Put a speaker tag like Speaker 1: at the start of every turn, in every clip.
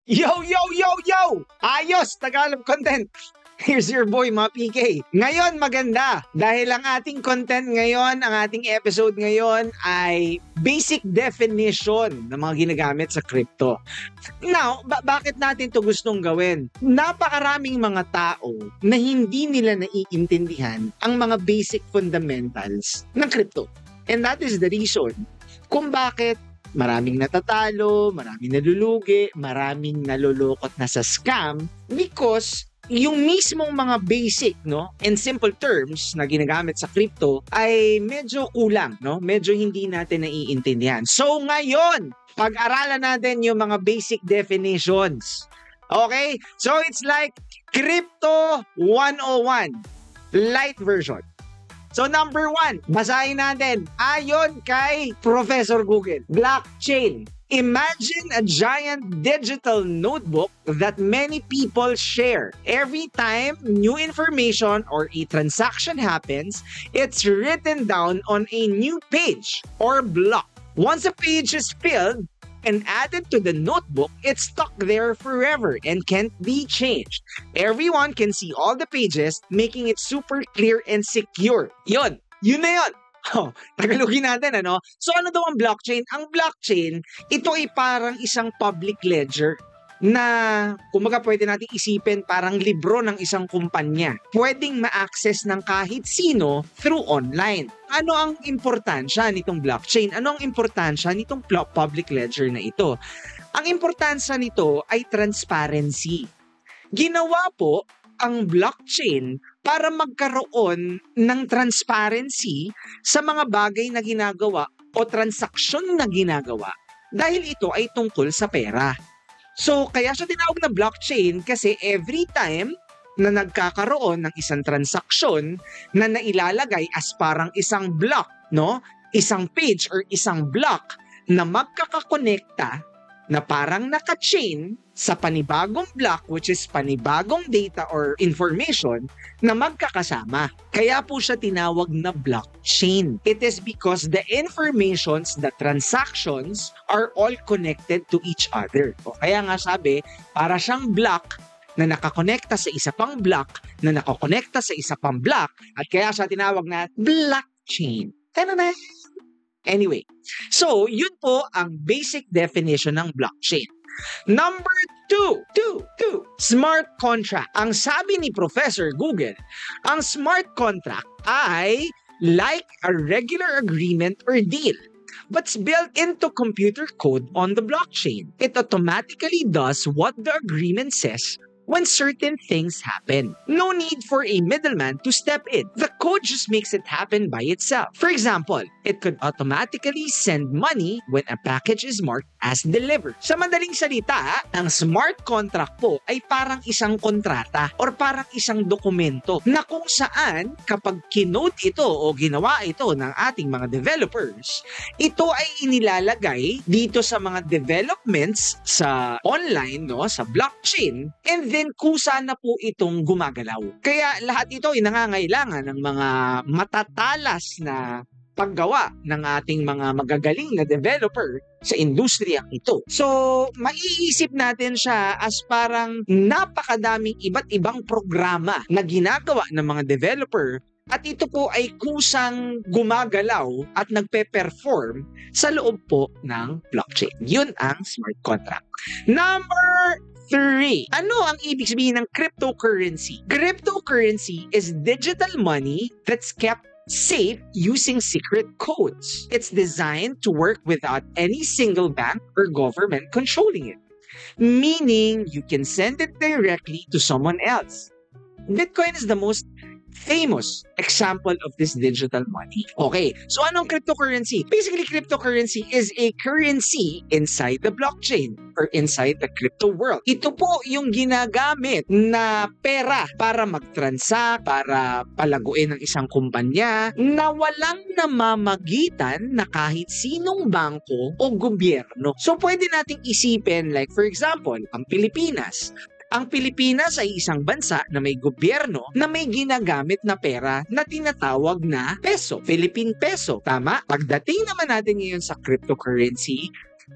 Speaker 1: Yo, yo, yo, yo! Ayos! Tagalog content! Here's your boy, Ma PK. Ngayon, maganda. Dahil ang ating content ngayon, ang ating episode ngayon ay basic definition ng mga ginagamit sa crypto. Now, bakit natin to gustong gawin? Napakaraming mga tao na hindi nila naiintindihan ang mga basic fundamentals ng crypto. And that is the reason kung bakit maraming natatalo, maraming nalulugi, maraming nalulukot na sa scam because yung mismong mga basic, no, and simple terms na ginagamit sa crypto ay medyo kulang, no? Medyo hindi natin naiintindihan. So ngayon, pag-aralan natin yung mga basic definitions. Okay? So it's like Crypto 101, light version. So number 1, basahin natin. Ayon kay Professor Google, blockchain. Imagine a giant digital notebook that many people share. Every time new information or a transaction happens, it's written down on a new page or block. Once a page is filled and added to the notebook, it's stuck there forever and can't be changed. Everyone can see all the pages, making it super clear and secure. Yun na yun. Oh, tagalogin natin, ano? So ano daw ang blockchain? Ang blockchain, ito ay parang isang public ledger na kumbaga pwede natin isipin parang libro ng isang kumpanya. Pwedeng ma-access ng kahit sino through online. Ano ang importansya nitong blockchain? Ano ang importansya nitong public ledger na ito? Ang importansya nito ay transparency. Ginawa po ang blockchain para magkaroon ng transparency sa mga bagay na ginagawa o transaksyon na ginagawa dahil ito ay tungkol sa pera. So, kaya siya tinawag na blockchain kasi every time na nagkakaroon ng isang transaksyon na nailalagay as parang isang block, no? Isang page or isang block na magkakakonekta na parang naka-chain sa panibagong block which is panibagong data or information na magkakasama. Kaya po siya tinawag na blockchain. It is because the informations, the transactions are all connected to each other. O kaya nga sabi, para siyang block na nakakonekta sa isa pang block na nakakonekta sa isa pang block at kaya siya tinawag na blockchain. Tanana! Anyway, so yun po ang basic definition ng blockchain. Number 2, smart contract. Ang sabi ni Professor Google, ang smart contract ay like a regular agreement or deal, but's built into computer code on the blockchain. It automatically does what the agreement says when certain things happen. No need for a middleman to step in. The code just makes it happen by itself. For example, it could automatically send money when a package is marked as delivered. Sa madaling salita, ang smart contract po ay parang isang kontrata or parang isang dokumento na kung saan kapag kinode ito o ginawa ito ng ating mga developers, ito ay inilalagay dito sa mga developments sa online, no, sa blockchain, and then kusa na po itong gumagalaw. Kaya lahat ito ay nangangailangan ng mga matatalas na paggawa ng ating mga magagaling na developer sa industriyang ito. So, maiisip natin siya as parang napakadaming iba't ibang programa na ginagawa ng mga developer at ito po ay kusang gumagalaw at nagpe-perform sa loob po ng blockchain. Yun ang smart contract. Number 3. Ano ang ibig sabihin ng cryptocurrency? Cryptocurrency is digital money that's kept safe using secret codes. It's designed to work without any single bank or government controlling it, meaning you can send it directly to someone else. Bitcoin is the most famous example of this digital money. Okay, so anong cryptocurrency? Basically, cryptocurrency is a currency inside the blockchain or inside the crypto world. Ito po yung ginagamit na pera para mag-transact, para palaguin ng isang kumpanya na walang namamagitan na kahit sinong bangko o gobyerno. So pwede nating isipin like for example, ang Pilipinas. Ang Pilipinas ay isang bansa na may gobyerno na may ginagamit na pera na tinatawag na peso, Philippine peso. Tama? Pagdating naman natin ngayon sa cryptocurrency,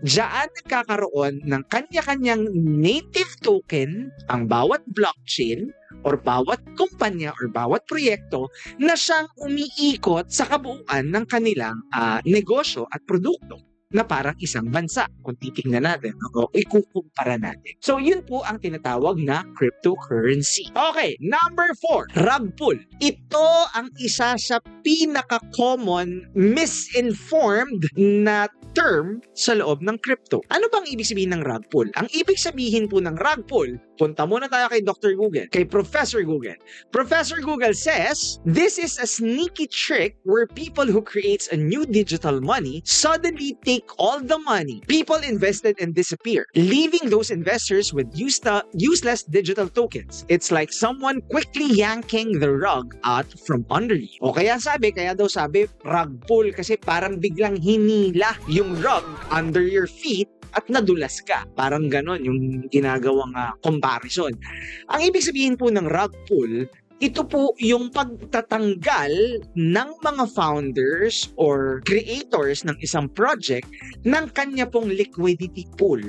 Speaker 1: Diyan nagkakaroon ng kanya-kanyang native token ang bawat blockchain or bawat kumpanya or bawat proyekto na siyang umiikot sa kabuuan ng kanilang negosyo at produkto na parang isang bansa kung titingnan natin o ikukumpara natin. So yun po ang tinatawag na cryptocurrency. Okay, number 4, rug pull. Ito ang isa sa pinaka-common misinformed na term sa loob ng crypto. Ano bang ibig sabihin ng rug pull? Ang ibig sabihin po ng rug pull, punta muna tayo kay Dr. Google, kay Professor Google. Professor Google says, this is a sneaky trick where people who creates a new digital money suddenly take all the money people invested and disappear, leaving those investors with useless digital tokens. It's like someone quickly yanking the rug out from under you. O kaya daw sabi, rug pull kasi parang biglang hinila yung rug under your feet at nadulas ka. Parang ganon yung ginagawang comparison. Ang ibig sabihin po ng rug pull, ito po yung pagtatanggal ng mga founders or creators ng isang project ng kanya pong liquidity pool.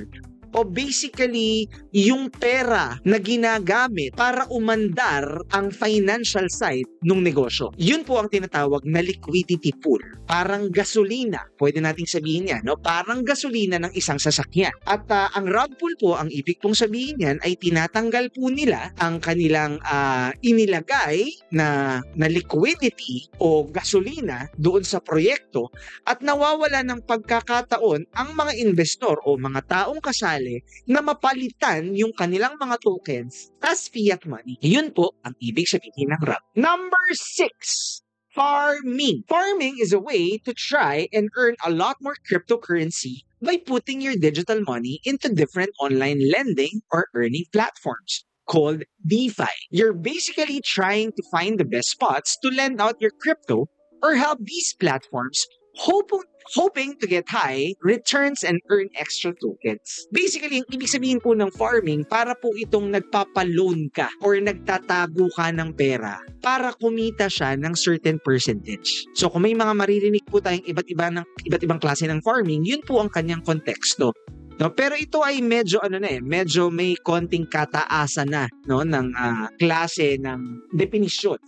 Speaker 1: O basically, yung pera na ginagamit para umandar ang financial side ng negosyo. Yun po ang tinatawag na liquidity pool. Parang gasolina, pwede nating sabihin yan, no? Parang gasolina ng isang sasakyan. At ang rug pull po, ang ibig pong sabihin yan ay tinatanggal po nila ang kanilang inilagay na liquidity o gasolina doon sa proyekto at nawawala ng pagkakataon ang mga investor o mga taong kasali na mapalitan yung kanilang mga tokens as fiat money. Yun po ang ibig sabihin ng rug. Number 6, farming. Farming is a way to try and earn a lot more cryptocurrency by putting your digital money into different online lending or earning platforms called DeFi. You're basically trying to find the best spots to lend out your crypto or help these platforms hoping to get high returns and earn extra tokens. Basically, ang ibig sabihin po ng farming, para po itong nagpapaloan ka or nagtatago ka ng pera para kumita siya ng certain percentage. So kung may mga maririnig po tayong iba't ibang klase ng farming, yun po ang kanyang konteksto. No, pero ito ay medyo medyo may konting kataasan na, no, ng klase ng definisyon.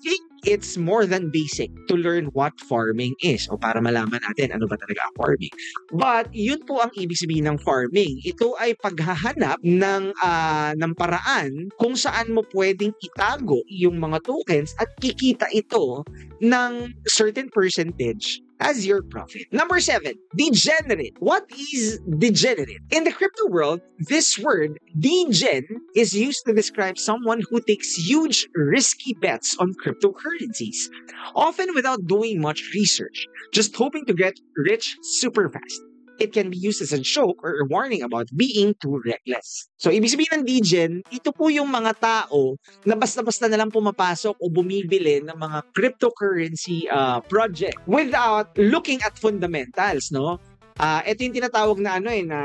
Speaker 1: It's more than basic to learn what farming is o para malaman natin ano ba talaga ang farming. But yun po ang ibig sabihin ng farming. Ito ay paghahanap ng paraan kung saan mo pwedeng itago yung mga tokens at kikita ito ng certain percentage as your profit. Number 7, degenerate. What is degenerate? In the crypto world, this word, degen, is used to describe someone who takes huge, risky bets on cryptocurrencies, often without doing much research, just hoping to get rich super fast. It can be used as a joke or a warning about being too reckless. So, ibig sabihin ng degen, ito po yung mga tao na basta-basta na lang pumapasok o bumibili ng mga cryptocurrency project without looking at fundamentals, no? Ito yung tinatawag na na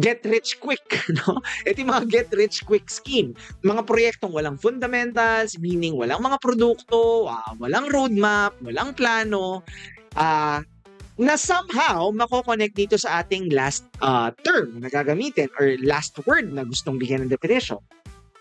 Speaker 1: get rich quick, no? Ito yung mga get rich quick scheme. Mga proyektong walang fundamentals, meaning walang mga produkto, walang roadmap, walang plano, na somehow mako-connect dito sa ating last term na gagamitin or last word na gustong bigyan ng definition,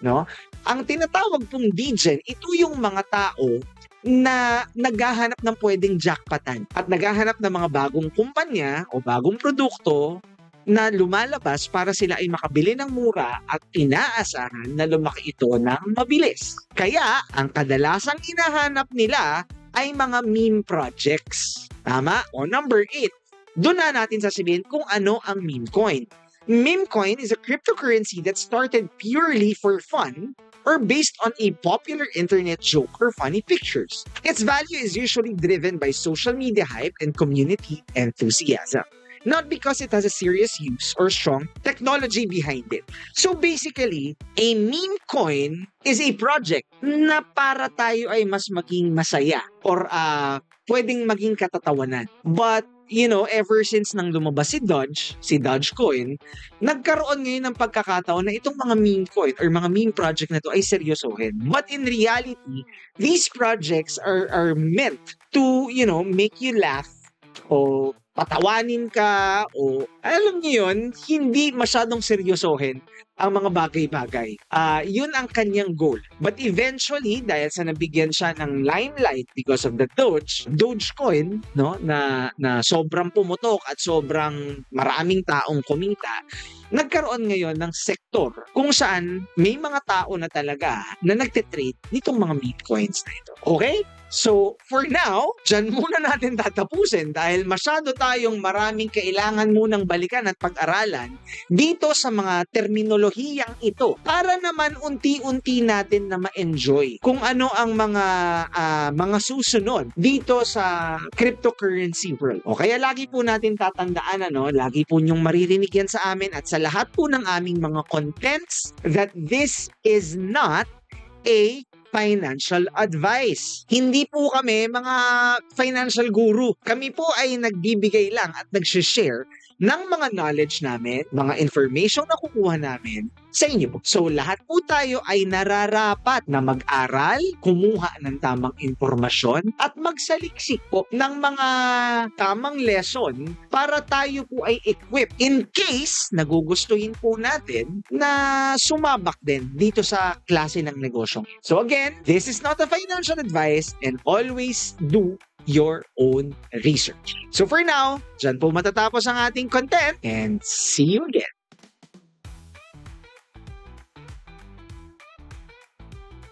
Speaker 1: no? Ang tinatawag pong degen, ito yung mga tao na naghahanap ng pwedeng jackpotan at naghahanap ng mga bagong kumpanya o bagong produkto na lumalabas para sila ay makabili ng mura at inaasahan na lumaki ito ng mabilis. Kaya, ang kadalasang hinahanap nila ay mga meme projects. Tama? O number 8, doon na natin sasabihin kung ano ang meme coin. Meme coin is a cryptocurrency that started purely for fun or based on a popular internet joke or funny pictures. Its value is usually driven by social media hype and community enthusiasm, not because it has a serious use or strong technology behind it. So basically, a meme coin is a project na para tayo ay mas maging masaya or pwedeng maging katatawanan. But, ever since nang lumabas si Dogecoin, nagkaroon ngayon ng pagkakataon na itong mga meme coin or mga meme project na to ay seryosohin. But in reality, these projects are meant to, make you laugh o patawanin ka o alam niyo yun, hindi masyadong seryosohin ang mga bagay-bagay. Yun ang kanyang goal. But eventually, dahil sa nabigyan siya ng limelight because of the Dogecoin, no, na sobrang pumutok at sobrang maraming taong kumita, nagkaroon ngayon ng sektor kung saan may mga tao na talaga na nagtitrade nitong mga Bitcoins na ito. Okay? So, for now, dyan muna natin tatapusin dahil masyado tayong maraming kailangan munang balikan at pag-aralan dito sa mga terminolohiyang ito para naman unti-unti natin na ma-enjoy kung ano ang mga susunod dito sa cryptocurrency world. O kaya lagi po natin tatandaan, lagi po niyong maririnig yan sa amin at sa lahat po ng aming mga contents that this is not a financial advice. Hindi po kami mga financial guru. Kami po ay nagbibigay lang at nag-share ng mga knowledge namin, mga information na kukuha namin sa inyo po. So lahat po tayo ay nararapat na mag-aral, kumuha ng tamang impormasyon at magsaliksik po ng mga tamang lesson para tayo po ay equipped in case nagugustuhin po natin na sumabak din dito sa klase ng negosyong. So again, this is not a financial advice and always do your own research. So for now, dyan po matatapos ang ating content and see you again.